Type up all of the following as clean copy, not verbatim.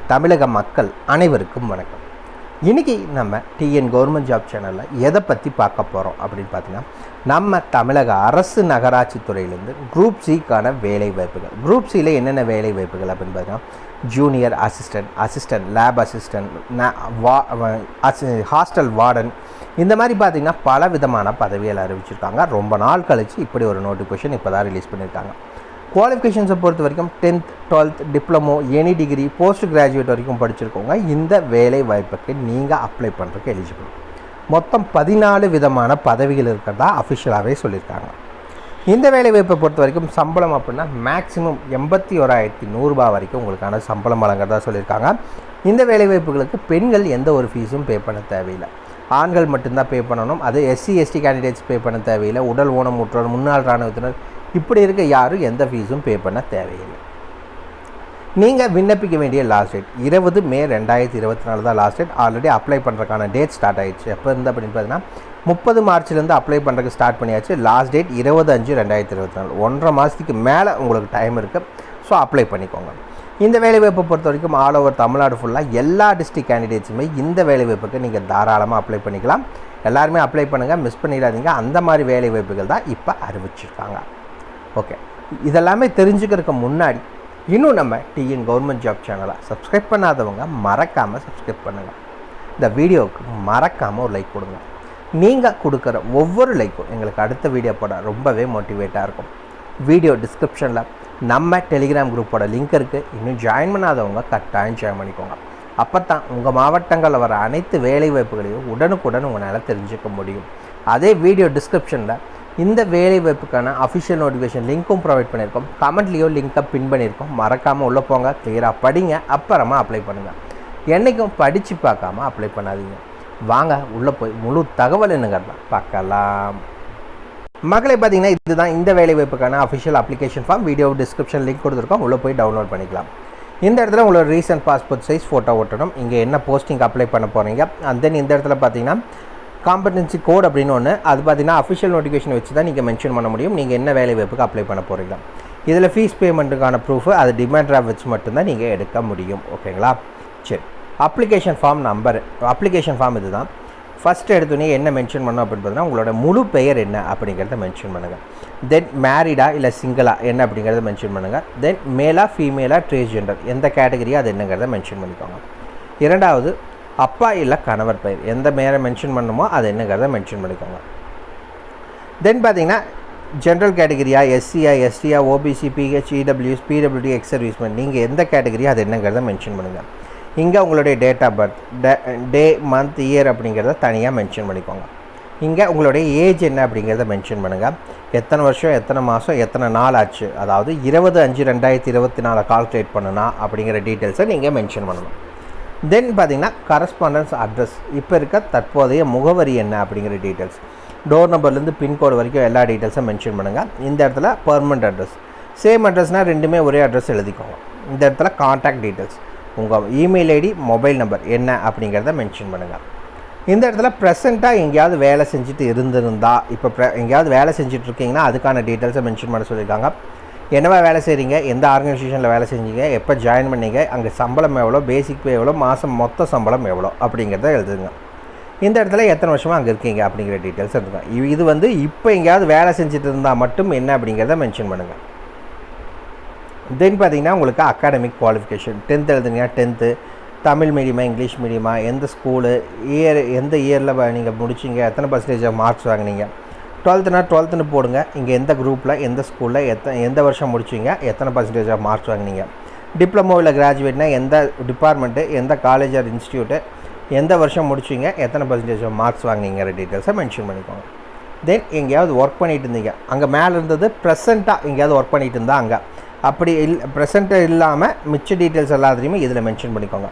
தமிழக மக்கள் அனைவருக்கும் வணக்கம். இன்றைக்கி நம்ம டிஎன் கவர்மெண்ட் ஜாப் சேனலில் எதை பற்றி பார்க்க போகிறோம் அப்படின்னு பார்த்தீங்கன்னா, நம்ம தமிழக அரசு நகராட்சி துறையிலேருந்து குரூப் சிக்கான வேலை வாய்ப்புகள். குரூப் சியில் என்னென்ன வேலை வாய்ப்புகள் அப்படின்னு பார்த்தீங்கன்னா, junior assistant lab assistant, hostel warden, இந்த மாதிரி பார்த்திங்கன்னா பல விதமான பதவிகள் அறிவிச்சிருக்காங்க. ரொம்ப நாள் கழித்து இப்படி ஒரு நோட்டிஃபிகேஷன் இப்போ தான் ரிலீஸ் பண்ணியிருக்காங்க. குவாலிஃபிகேஷன்ஸை பொறுத்த வரைக்கும் 10th 12th diploma, any degree, post graduate வரைக்கும் படிச்சிருக்கோங்க. இந்த வேலை வாய்ப்புக்கு நீங்கள் அப்ளை பண்ணுறதுக்கு எலிஜிபிள். மொத்தம் 14 விதமான பதவிகள் இருக்கிறதா அஃபிஷியலாகவே சொல்லியிருக்காங்க. இந்த வேலை வாய்ப்பை பொறுத்த வரைக்கும் சம்பளம் அப்படின்னா மேக்ஸிமம் 81,100 வரைக்கும் உங்களுக்கான சம்பளம் வழங்குறதா சொல்லியிருக்காங்க. இந்த வேலை வாய்ப்புகளுக்கு பெண்கள் எந்த ஒரு ஃபீஸும் பே பண்ண தேவையில்லை, ஆண்கள் மட்டும்தான் பே பண்ணணும். அது SC/ST கேண்டிடேட்ஸ் பே பண்ண தேவையில்லை. உடல் ஊனமுற்றோர், முன்னாள் இராணுவத்தினர், இப்படி இருக்க யாரும் எந்த ஃபீஸும் பே பண்ண தேவையில்லை. நீங்கள் விண்ணப்பிக்க வேண்டிய லாஸ்ட் டேட் 20 May 2024 தான் லாஸ்ட் டேட். ஆல்ரெடி அப்ளை பண்ணுறதுக்கான டேட் ஸ்டார்ட் ஆகிடுச்சு. எப்போ இருந்து அப்படின்னு பார்த்தீங்கன்னா 30 மார்ச்லேருந்து அப்ளை பண்ணுறதுக்கு ஸ்டார்ட் பண்ணியாச்சு. Last date 20/5/2024. 1.5 மாதத்துக்கு மேலே உங்களுக்கு டைம் இருக்குது. ஸோ அப்ளை பண்ணிக்கோங்க. இந்த வேலைவாய்ப்பை பொறுத்த வரைக்கும் ஆல் ஓவர் தமிழ்நாடு ஃபுல்லாக எல்லா டிஸ்ட்ரிக்ட் கேண்டிடேட்ஸுமே இந்த வேலைவாய்ப்புக்கு நீங்கள் தாராளமாக அப்ளை பண்ணிக்கலாம். எல்லாருமே அப்ளை பண்ணுங்கள், மிஸ் பண்ணிடாதீங்க. அந்த மாதிரி வேலைவாய்ப்புகள் தான் இப்போ அறிவிச்சிருக்காங்க. ஓகே, இதெல்லாமே தெரிஞ்சுக்கிறதுக்கு முன்னாடி இன்னும் நம்ம டிஎன் கவர்மெண்ட் ஜாப் சேனலை சப்ஸ்கிரைப் பண்ணாதவங்க மறக்காமல் சப்ஸ்கிரைப் பண்ணுங்கள். இந்த வீடியோவுக்கு மறக்காமல் ஒரு லைக் கொடுங்க. நீங்கள் கொடுக்குற ஒவ்வொரு லைக்கும் எங்களுக்கு அடுத்த வீடியோ போட ரொம்பவே மோட்டிவேட்டாக இருக்கும். வீடியோ டிஸ்கிரிப்ஷனில் நம்ம டெலிகிராம் குரூப்போட லிங்க் இருக்குது. இன்னும் ஜாயின் பண்ணாதவங்க கட்டாயம் ஜாயின் பண்ணிக்கோங்க. அப்போ தான் உங்கள் மாவட்டங்களில் வர அனைத்து வேலை வாய்ப்புகளையும் உடனுக்குடன் உங்களால் தெரிஞ்சுக்க முடியும். அதே வீடியோ டிஸ்கிரிப்ஷனில் இந்த வேலை வாய்ப்புக்கான அஃபிஷியல் நோட்டிஃபிகேஷன் லிங்க்கும் ப்ரொவைட் பண்ணியிருக்கோம். கமெண்ட்லேயோ லிங்க்கை பின் பண்ணியிருக்கோம். மறக்காமல் உள்ளே போங்க, கிளியராக படிங்க, அப்புறமா அப்ளை பண்ணுங்கள். என்றைக்கும் படித்து பார்க்காம அப்ளை பண்ணாதீங்க. வாங்க உள்ளே போய் முழு தகவல் என்னங்கிறத பார்க்கலாம். மக்களை பார்த்தீங்கன்னா, இதுதான் இந்த வேலை வாய்ப்புக்கான official application form. Video description link கொடுத்துருக்கோம், உள்ளே போய் டவுன்லோட் பண்ணிக்கலாம். இந்த இடத்துல உங்களோட ரீசன்ட் பாஸ்போர்ட் சைஸ் ஃபோட்டோ ஒட்டணும். இங்கே என்ன போஸ்டிங் அப்ளை பண்ண போகிறீங்க, அண்ட் தென் இந்த இடத்துல பார்த்தீங்கன்னா காம்படன்சி கோட் அப்படின்னு ஒன்று, அது பார்த்தீங்கன்னா அஃபிஷியல் நோட்டிஃபிகேஷன் வச்சு தான் நீங்கள் மென்ஷன் பண்ண முடியும் நீங்கள் என்ன வேலை வாய்ப்புக்கு அப்ளை பண்ண போகிறீங்க. இதில் ஃபீஸ் பேமெண்ட்டுக்கான ப்ரூஃபு அது டிமாண்ட் டிராஃப்ட் வச்சு மட்டும்தான் நீங்கள் எடுக்க முடியும். ஓகேங்களா? சரி, application form number. Application form இது தான். ஃபஸ்ட்டு எடுத்தோன்னே என்ன மென்ஷன் பண்ணணும் அப்படின்னு பார்த்தீங்கன்னா, உங்களோட முழு பெயர் என்ன அப்படிங்கிறத மென்ஷன் பண்ணுங்கள். தென் மேரிடா இல்லை சிங்கிளா என்ன அப்படிங்கிறத மென்ஷன் பண்ணுங்கள். தென் மேலா ஃபீமேலா ட்ரான்ஸ்ஜெண்டர் எந்த கேட்டகரியாக அது என்னங்கிறத மென்ஷன் பண்ணிக்கோங்க. இரண்டாவது, அப்பா இல்லை கணவர் பெயர் எந்த மேலே மென்ஷன் பண்ணணுமோ அது என்னங்கிறத மென்ஷன் பண்ணிக்கோங்க. தென் பார்த்தீங்கன்னா ஜென்ரல் கேட்டகரியா, SCயா, STயா, OBC, PH, EWS, PWD, ex serviceman, நீங்கள் எந்த கேட்டகரியா அது என்னங்கிறத மென்ஷன் பண்ணுங்கள். இங்கே உங்களுடைய date of birth, day, month, year அப்படிங்கிறத தனியாக மென்ஷன் பண்ணிக்கோங்க. இங்கே உங்களுடைய ஏஜ் என்ன அப்படிங்கிறத மென்ஷன் பண்ணுங்கள். எத்தனை வருஷம், எத்தனை மாதம், எத்தனை நாள் ஆச்சு, அதாவது 20/5/2024 கால்குலேட் பண்ணுனா அப்படிங்கிற டீட்டெயில்ஸை நீங்கள் மென்ஷன் பண்ணணும். தென் பார்த்தீங்கன்னா கரஸ்பாண்டன்ஸ் அட்ரஸ், இப்போ இருக்க தற்போதைய முகவரி என்ன அப்படிங்கிற டீட்டெயில்ஸ், டோர் நம்பர்லேருந்து பின்கோடு வரைக்கும் எல்லா டீட்டெயில்ஸும் மென்ஷன் பண்ணுங்கள். இந்த இடத்துல பர்மனெண்ட் அட்ரஸ், சேம் அட்ரஸ்னால் ரெண்டுமே ஒரே அட்ரஸ் எழுதிக்கோங்க. இந்த இடத்துல கான்டாக்ட் டீட்டெயில்ஸ், உங்கள் இமெயில் ஐடி, மொபைல் நம்பர் என்ன அப்படிங்கிறத மென்ஷன் பண்ணுங்கள். இந்த இடத்துல ப்ரெசண்ட்டாக எங்கேயாவது வேலை செஞ்சுட்டு இருந்திருந்தா, இப்போ எங்கேயாவது வேலை செஞ்சுட்டு இருக்கீங்கன்னா அதுக்கான டீட்டெயில்ஸை மென்ஷன் பண்ண சொல்லியிருக்காங்க. என்னவா வேலை செய்கிறீங்க, எந்த ஆர்கனைசேஷனில் வேலை செஞ்சீங்க, எப்போ ஜாயின் பண்ணீங்க, அங்கே சம்பளம் எவ்வளோ, பேசிக் பே எவ்வளோ, மாதம் மொத்த சம்பளம் எவ்வளோ அப்படிங்கிறத எழுதுங்க. இந்த இடத்துல எத்தனை வருஷமாக அங்கே இருக்கீங்க அப்படிங்கிற டீட்டெயில்ஸ் எடுத்துக்கோங்க. இது வந்து இப்போ எங்கேயாவது வேலை செஞ்சுட்டு இருந்தால் மட்டும் என்ன அப்படிங்கிறத மென்ஷன் பண்ணுங்கள். தென் பார்த்தீங்கன்னா உங்களுக்கு academic qualification, 10th எழுதுனீங்கன்னா 10th, Tamil மீடியமா, இங்கிலீஷ் மீடியமா, எந்த ஸ்கூலு, எந்த இயரில் நீங்கள் முடிச்சிங்க, எத்தனை % மார்க்ஸ் வாங்கினீங்க, 12th 12th போடுங்க. இங்கே எந்த குரூப்பில், எந்த ஸ்கூலில், எந்த வருஷம் முடிச்சிங்க, எத்தனை % மார்க்ஸ் வாங்கினீங்க, டிப்ளமோ இல்லை கிராஜுவேட்னா எந்த டிபார்ட்மெண்ட்டு, எந்த காலேஜ் ஆர் இன்ஸ்டியூட்டு, எந்த வருஷம் முடிச்சிங்க, எத்தனை % மார்க்ஸ் வாங்கினீங்கிற டீட்டெயில்ஸை மென்ஷன் பண்ணிக்கோங்க. தென் எங்கேயாவது ஒர்க் பண்ணிகிட்டு இருந்தீங்க, அங்கே மேலே இருந்தது ப்ரெசண்ட்டாக எங்கேயாவது ஒர்க் பண்ணிகிட்டு இருந்தால் அங்கே, அப்படி ப்ரெசண்ட்டாக இல்லாமல் மிச்ச டீட்டெயில்ஸ் எல்லாத்தையுமே இதில் மென்ஷன் பண்ணிக்கோங்க.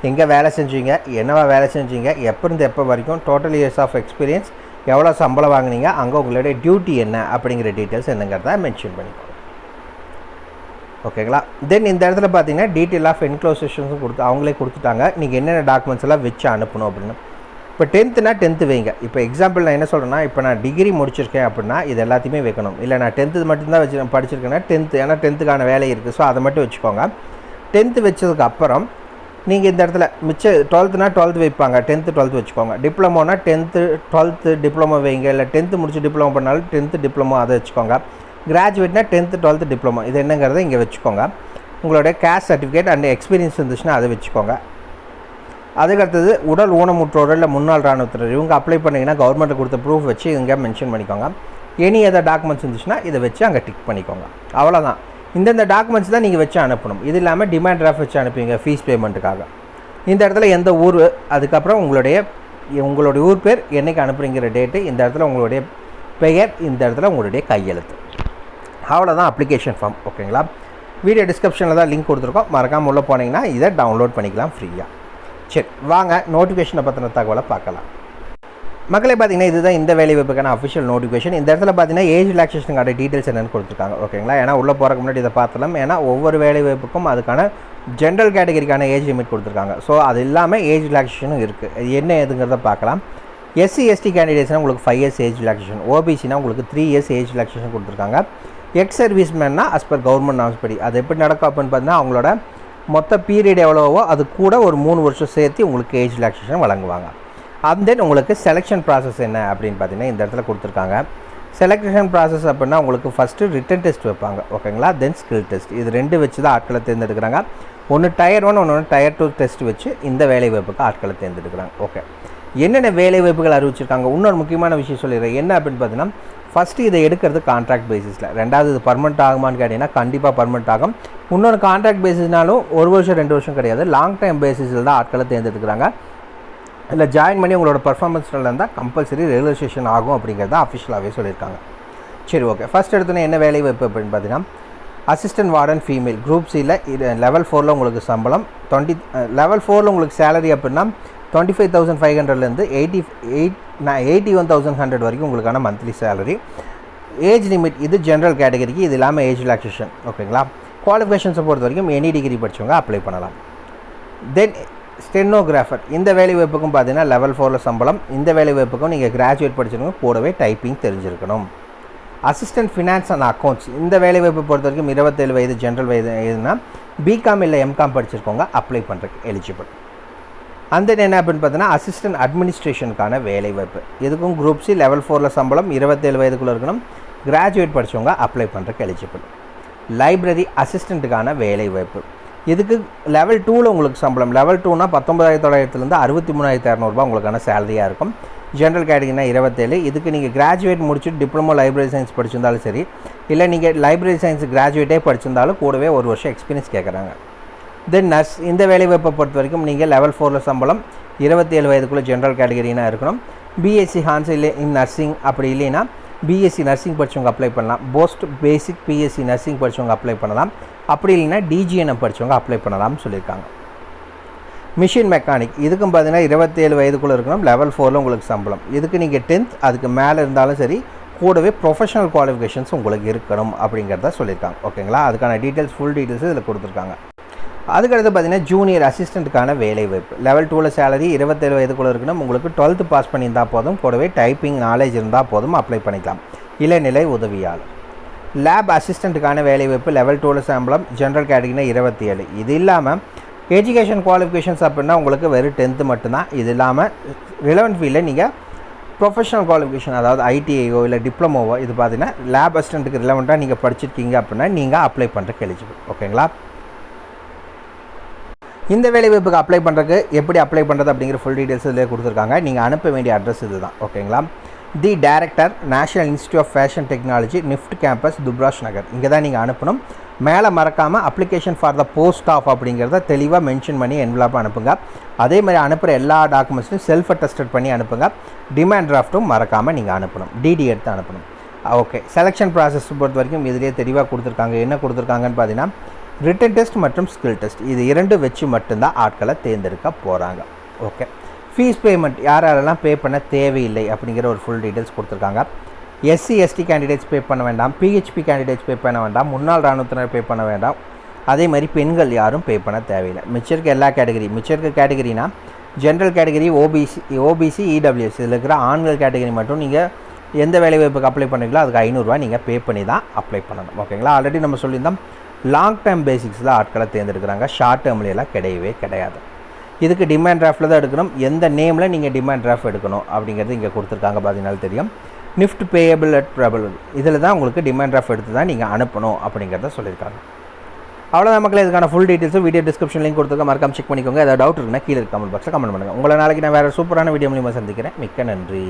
எங்கே வேலை செஞ்சீங்க, என்னவா வேலை செஞ்சீங்க, எப்போ இருந்து எப்போ வரைக்கும், டோட்டல் இயர்ஸ் ஆஃப் எக்ஸ்பீரியன்ஸ், எவ்வளோ சம்பளம் வாங்கினீங்க, அங்கே உங்களுடைய டியூட்டி என்ன அப்படிங்கிற டீட்டெயில்ஸ் என்னங்கிறத மென்ஷன் பண்ணிக்கோங்க. ஓகேங்களா? தென் இந்த இடத்துல பார்த்தீங்கன்னா டீட்டெயில் ஆஃப் என்க்ளோசேஷன்ஸும் அவங்களே கொடுத்துட்டாங்க. நீங்கள் என்னென்ன டாக்குமெண்ட்ஸ் எல்லாம் வச்சு அனுப்பணும் அப்படின்னு. இப்போ 10th 10th வைங்க. இப்போ எக்ஸாம்பிள் நான் என்ன சொல்கிறேன்னா, இப்போ நான் டிகிரி முடிச்சிருக்கேன் அப்படின்னா இது எல்லாத்தையுமே வைக்கணும். இல்லை நான் 10th மட்டும்தான் வச்சு படிச்சிருக்கேன்னா 10th, ஏன்னா 10th வேலை இருக்குது. ஸோ அதை மட்டும் வச்சுக்கோங்க. 10th வச்சதுக்கு அப்புறம் நீங்கள் இந்த இடத்துல மிச்சம் 12னா 12 வைப்பாங்க, 10th 12th வச்சுக்கோங்க. டிப்ளமோனா 10th 12th டிப்ளமோ வைங்க, இல்லை 10th முடிச்சு டிப்ளமோ பண்ணாலும் 10th டிப்ளமோ அதை வச்சுக்கோங்க. கிராஜுவேட்னா 10th 12th டிப்ளமோ இது என்னங்கிறத இங்கே வச்சுக்கோங்க. உங்களுடைய கேஸ்ட் சர்டிஃபிகேட் அண்ட் எக்ஸ்பீரியன்ஸ் இருந்துச்சுன்னா அதை வச்சுக்கோங்க. அதுக்கடுத்தது உடல் ஊனமுற்றோர் இல்லை முன்னாள் இராணுவத்தினர் இவங்க அப்ளை பண்ணிங்கன்னா கவர்மெண்ட்டில் கொடுத்த ப்ரூஃப் வச்சு இங்கே மென்ஷன் பண்ணிக்கோங்க. எனி எதர் டாக்குமெண்ட்ஸ் இருந்துச்சுன்னா இதை வச்சு அங்கே டிக் பண்ணிக்கோங்க. அவ்வளோதான். இந்தந்த டாக்குமெண்ட்ஸ் தான் நீங்கள் வச்சு அனுப்பணும். இது இல்லாமல் டிமாண்ட் டிராஃப்ட் வச்சு அனுப்புவீங்க ஃபீஸ் பேமெண்ட்டுக்காக. இந்த இடத்துல எந்த ஊர், அதுக்கப்புறம் உங்களுடைய ஊர் பேர், என்றைக்கு அனுப்புறீங்கிற டேட்டு, இந்த இடத்துல உங்களுடைய பெயர், இந்த இடத்துல உங்களுடைய கையெழுத்து. அவ்வளோதான் அப்ளிகேஷன் ஃபார்ம். ஓகேங்களா? வீடியோ டிஸ்கிரிப்ஷனில் தான் லிங்க் கொடுத்துருக்கோம். மறக்காமல் உள்ளே போனீங்கன்னா இதை டவுன்லோட் பண்ணிக்கலாம் ஃப்ரீயாக. சரி, வாங்க நோட்டிஃபிகேஷனை பற்றின தகவலை பார்க்கலாம். மக்களே பார்த்தீங்கன்னா இதுதான் இந்த வேலை வாய்ப்புக்கான அஃபிஷியல் நோட்டிஃபிகேஷன். இந்த இடத்துல பார்த்தீங்கன்னா ஏஜ் ரிலாக்ஸேஷனுக்கான டீட்டெயில்ஸ் என்னென்னு கொடுத்துருக்காங்க. ஓகேங்களா? ஏன்னா உள்ளே போகிறக்கு முன்னாடி இதை பார்த்தலாம். ஏன்னா ஒவ்வொரு வேலை வாய்ப்புக்கும் அதுக்கான ஜென்ரல் கேட்டகரிக்கான ஏஜ் லிமிட் கொடுத்துருக்காங்க. ஸோ அது இல்லாமல் ஏஜ் ரிலாக்ஸேஷனும் இருக்குது. அது என்ன எதுங்கிறத பார்க்கலாம். எஸ்சி எஸ்டி கேண்டிடேட்ஸ்னால் உங்களுக்கு 5 years ஏஜ் ரிலாக்ஸேஷன், ஓபிசினா உங்களுக்கு 3 years ஏஜ் ரிலாக்ஸேஷன் கொடுத்துருக்காங்க. எக்ஸ் சர்வீஸ்மேன்னா அஸ் பர் கவர்மெண்ட் நார்ம்ஸ் படி அது எப்படி நடக்கும் அப்படின்னு பார்த்தீங்கன்னா அவங்களோட மொத்த பீரியட் எவ்வளவோ அது கூட ஒரு 3 வருஷம் சேர்த்து உங்களுக்கு ஏஜ் ரிலாக்ஸேஷன் வழங்குவாங்க. அண்ட் தென் உங்களுக்கு செலெக்ஷன் ப்ராசஸ் என்ன அப்படின்னு பார்த்தீங்கன்னா இந்த இடத்துல கொடுத்துருக்காங்க. செலெக்ஷன் ப்ராசஸ் அப்படின்னா உங்களுக்கு ஃபஸ்ட்டு ரிட்டன் டெஸ்ட் வைப்பாங்க. ஓகேங்களா? தென் ஸ்கில் டெஸ்ட். இது 2 வச்சு தான் ஆட்களை தேர்ந்தெடுக்கிறாங்க. ஒன்று Tier 1, ஒன்று Tier 2 டெஸ்ட் வச்சு இந்த வேலைவாய்ப்புக்கு ஆட்களை தேர்ந்தெடுக்கிறாங்க. ஓகே, என்னென்ன வேலைவாய்ப்புகள் அறிவிச்சிருக்காங்க? இன்னொரு முக்கியமான விஷயம் சொல்லிடுறேன். என்ன அப்படின்னு பார்த்தீங்கன்னா ஃபஸ்ட்டு இதை எடுக்கிறது கான்ட்ராக்ட் பேசிஸில். ரெண்டாவது இது பர்மனெண்ட் ஆகுமான்னு கேட்டிங்கன்னா கண்டிப்பாக பர்மனெண்ட் ஆகும். இன்னொரு கான்ட்ராக்ட் பேசிஸ்னாலும் 1 வருஷம் 2 வருஷம் கிடையாது, லாங் டைம் பேசிஸில் தான் ஆட்களை தேர்ந்தெடுக்கிறாங்க. இல்லை ஜாயின் பண்ணி உங்களோட பர்ஃபார்மன்ஸில் இருந்தால் கம்பல்சரி ரெகுலரைசேஷன் ஆகும் அப்படிங்கிறத அஃபிஷியலாகவே சொல்லியிருக்காங்க. சரி, ஓகே. ஃபஸ்ட் எடுத்தோன்னே என்ன வேலை வாய்ப்பு அப்படின்னு பார்த்தீங்கன்னா அசிஸ்டன்ட் வார்டன் ஃபீமேல் குரூப் சியில் இது லெவல் 4ல் உங்களுக்கு சம்பளம் லெவல் 4ல் உங்களுக்கு சேலரி அப்படின்னா 25,500லேருந்து 81,100 வரைக்கும் உங்களுக்கான மந்த்லி சேலரி. ஏஜ் லிமிட் இது ஜென்ரல் கேட்டகரிக்கு, இது இல்லாமல் ஏஜ் ரிலாக்ஸேஷன். ஓகேங்களா? குவாலிஃபிகேஷன்ஸை பொறுத்த வரைக்கும் எனி டிகிரி படித்தவங்க அப்ளை பண்ணலாம். தென் ஸ்டெனோகிராஃபர் இந்த வேலை வாய்ப்புக்கும் பார்த்தீங்கன்னா லெவல் 4ல் சம்பளம். இந்த வேலை வாய்ப்புக்கும் நீங்கள் கிராஜுவேட் படிச்சிருக்கணும், கூடவே டைப்பிங் தெரிஞ்சிருக்கணும். அசிஸ்டன்ட் ஃபினான்ஸ் அண்ட் அக்கௌண்ட்ஸ் இந்த வேலை வாய்ப்பை பொறுத்த வரைக்கும் 27 வயது ஜென்ரல் வயது எதுனா பிகாம் இல்லை எம்காம் படிச்சிருக்கோங்க அப்ளை பண்ணுறதுக்கு எலிஜிபிள். அந்த என்ன அப்படின்னு பார்த்தீங்கன்னா அசிஸ்டன்ட் அட்மினிஸ்ட்ரேஷனுக்கான வேலை வாய்ப்பு. இதுக்கும் குரூப் சி லெவல் 4ல் சம்பளம், 27 வயதுக்குள்ளே இருக்கணும், கிராஜுவேட் படித்தவங்க அப்ளை பண்ணுறதுக்கு எலிஜிபிள். லைப்ரரி அசிஸ்டண்ட்டுக்கான வேலை வாய்ப்பு. இதுக்கு லெவல் 2ல் உங்களுக்கு சம்பளம். லெவல் 2னா 19,900லேருந்து 63,200 உங்களுக்கான சேலரியாக இருக்கும். ஜென்ரல் கேட்டகரினா 27. இதுக்கு நீங்கள் கிராஜுவேட் முடிச்சுட்டு டிப்ளமோ லைப்ரரி சயின்ஸ் படிச்சிருந்தாலும் சரி, இல்லை நீங்கள் லைப்ரரி சயின்ஸ் கிராஜுவேட்டே படிச்சிருந்தாலும் கூடவே 1 வருஷம் எக்ஸ்பீரியன்ஸ் கேட்குறாங்க. தென் நர்ஸ் இந்த வேலைவாய்ப்பை பொறுத்த வரைக்கும் நீங்கள் லெவல் 4ல் சம்பளம், 27 வயதுக்குள்ளே ஜென்ரல் கேட்டகரினா இருக்கணும். பிஎஸ்சி ஹான்ஸ் இல்லை இன் நர்சிங் அப்படி இல்லைன்னா பிஎஸ்சி நர்சிங் படித்தவங்க அப்ளை பண்ணலாம். போஸ்ட் பேசிக் பிஎஸ்சி நர்சிங் படித்தவங்க அப்ளை பண்ணலாம். அப்படி இல்லைன்னா டிஜிஎன்எம் படித்தவங்க அப்ளை பண்ணலாம்னு சொல்லியிருக்காங்க. மிஷின் மெக்கானிக் இதுக்கும் பார்த்தீங்கன்னா 27 வயதுக்குள்ளே இருக்கணும், லெவல் 4ல் உங்களுக்கு சம்பளம். இதுக்கு நீங்கள் 10th அதுக்கு மேலே இருந்தாலும் சரி, கூடவே ப்ரொஃபஷனல் குவாலிஃபிகேஷன்ஸ் உங்களுக்கு இருக்கணும் அப்படிங்கிறத சொல்லியிருக்காங்க. ஓகேங்களா? அதுக்கான டீட்டெயில்ஸ் ஃபுல் டீட்டெயில்ஸ் இதில் கொடுத்துருக்காங்க. அதுக்கடுத்து பார்த்தீங்கன்னா ஜூனியர் அசிஸ்டண்ட்டுக்கான வேலை வாய்ப்பு. லெவல் 2ல் சேலரி, 27 வயதுக்குள்ளே இருக்கணும், உங்களுக்கு 12th பாஸ் பண்ணியிருந்தால் போதும், கூடவே டைப்பிங் நாலேஜ் இருந்தால் போதும், அப்ளை பண்ணிக்கலாம். இளநிலை உதவியாளர். லேப் அசிஸ்டண்ட்டுக்கான வேலை வாய்ப்பு. லெவல் 2ல் சம்பளம், ஜென்ரல் கேட்டகரினா 27. இது இல்லாமல் எஜுகேஷன் குவாலிஃபிகேஷன்ஸ் அப்படின்னா உங்களுக்கு வெறும் 10th மட்டும்தான். இது இல்லாமல் ரிலவெண்ட் ஃபீல்டில் நீங்கள் ப்ரொஃபஷனல் குவாலிஃபிகேஷன் அதாவது ஐடிஐயோ இல்லை டிப்ளமோவோ இது பார்த்தீங்கன்னா லேப் அசிஸ்டண்ட்டுக்கு ரிலவெண்ட்டாக நீங்கள் படிச்சிருக்கீங்க அப்படின்னா நீங்கள் அப்ளை பண்ணுறதுக்கு எலிஜிபிள். ஓகேங்களா? இந்த வேலைவாய்ப்புக்கு அப்ளை பண்ணுறதுக்கு எப்படி அப்ளை பண்ணுறது அப்படிங்கிற ஃபுல் டீட்டெயில்ஸ் இதில் கொடுத்துருக்காங்க. நீங்கள் அனுப்ப வேண்டிய அட்ரஸ் இது தான். ஓகேங்களா? The director national institute of fashion technology NIFT campus துப்ராஷ் நகர் இங்கே தான் நீங்கள் அனுப்பணும். மேலே மறக்காமல் application for the post of அப்படிங்கிறத தெளிவாக மென்ஷன் பண்ணி என்வலப் அனுப்புங்க. அதே மாதிரி அனுப்புகிற எல்லா டாக்குமெண்ட்ஸையும் செல்ஃப் அட்டஸ்டட் பண்ணி அனுப்புங்க. டிமாண்ட் டிராஃப்ட்டும் மறக்காமல் நீங்கள் அனுப்பணும், டிடி எடுத்து அனுப்பணும். ஓகே, செலெக்ஷன் ப்ராசஸ் பொறுத்த வரைக்கும் இதிலே தெளிவாக கொடுத்துருக்காங்க. என்ன கொடுத்துருக்காங்கன்னு பார்த்தீங்கன்னா ரிட்டன் டெஸ்ட் மற்றும் ஸ்கில் டெஸ்ட் இது 2 வச்சு மட்டும்தான் ஆட்களை தேர்ந்தெடுக்க போகிறாங்க. ஓகே, ஃபீஸ் பேமெண்ட் யாரெல்லாம் பே பண்ண தேவையில்லை அப்படிங்கிற ஒரு ஃபுல் டீட்டெயில்ஸ் கொடுத்துருக்காங்க. எஸ்சி எஸ்டி கேண்டிடேட்ஸ் பே பண்ண வேண்டாம், பிஹெச்பி கேண்டிடேட்ஸ் பே பண்ண வேண்டாம், முன்னாள் இராணுவத்தினர் பே பண்ண வேண்டாம். அதே மாதிரி பெண்கள் யாரும் பே பண்ண தேவையில்லை. மிச்சருக்கு எல்லா மிச்சருக்கு கேட்டகரினா ஜென்ரல் கேட்டகரி, ஓபிசி இடபிள்யூஎஸ் இதில் இருக்கிற ஆண்கள் கேட்டகரி மட்டும் நீங்கள் எந்த வேலைவாய்ப்புக்கு அப்ளை பண்ணுறீங்களோ அதுக்கு 500 ரூபா நீங்கள் பே பண்ணி தான் அப்ளை பண்ணணும். ஓகேங்களா? ஆல்ரெடி நம்ம சொல்லியிருந்தோம் லாங் டேர்ம் பேசிக்ஸில் ஆட்களை தேர்ந்தெடுக்கிறாங்க, ஷார்ட் டேர்ம்லாம் கிடையவே கிடையாது. இதுக்கு டிமாண்ட் டிராஃப்ட்டில் தான் எடுக்கணும். எந்த நேமில் நீங்கள் டிமாண்ட் டிராஃப்ட் எடுக்கணும் அப்படிங்கிறது இங்கே கொடுத்துருக்காங்க, பார்த்தீங்கன்னாலும் தெரியும். நிஃப்ட் பேயபிள் அட் ப்ரபல், இதில் தான் உங்களுக்கு டிமாண்ட் டிராஃப்ட் எடுத்து தான் நீங்கள் அனுப்பணும் அப்படிங்கிறத சொல்லியிருக்காங்க. அவ்வளோதான் மக்களே. இதுக்கான ஃபுல் டீட்டெயில்ஸும் வீடியோ டிஸ்கிரிப்ஷன் லிங்க் கொடுத்துருக்க, மறக்காம செக் பண்ணிக்கோங்க. ஏதாவது டவுட் இருக்குன்னா கீழே கமெண்ட் பாக்ஸில் கமெண்ட் பண்ணுங்கள். உங்களை நாளைக்கு நான் வேறு சூப்பரான வீடியோ மூலியமாக சந்திக்கிறேன். மிக்க நன்றி.